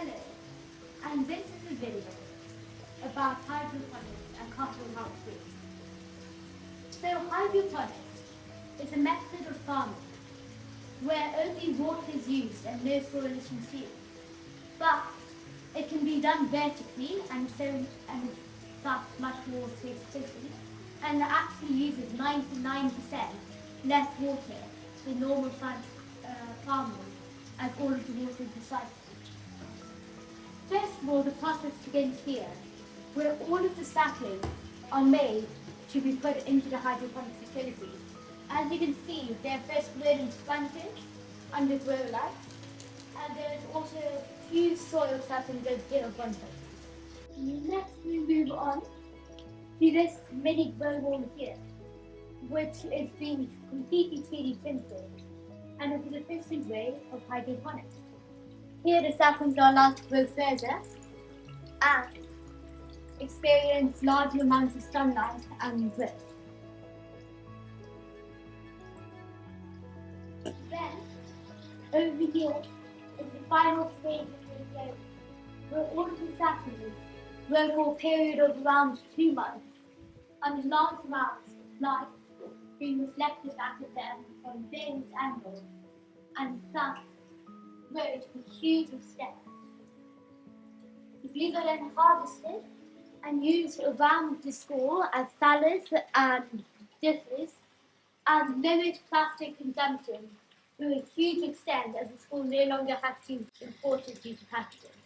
Hello, and this is a video about hydroponics and Cothill how to do. So hydroponics is a method of farming where only water is used and no soil is consumed. But it can be done vertically and thus much more space efficient, and it actually uses 99% less water than normal farming, as all of the water is recycled. First of all, the process begins here, where all of the saplings are made to be put into the hydroponics facility. As you can see, they're first grown in sponges under grow lights, and there's also a few soil saplings that get up on top. Next, we move on to this mini grow wall here, which is being completely 3D printed, and is an efficient way of hydroponics. Here the saplings are allowed to grow further and experience larger amounts of sunlight and growth. Then, over here is the final stage of the video, where all of the saplings grow for a period of around 2 months, and large amounts of light being reflected back at them from various angles, and thus grow to a huge extent. These are then harvested and used around the school as salads and dishes, and limit plastic consumption to a huge extent, as the school no longer has to import it due to packaging.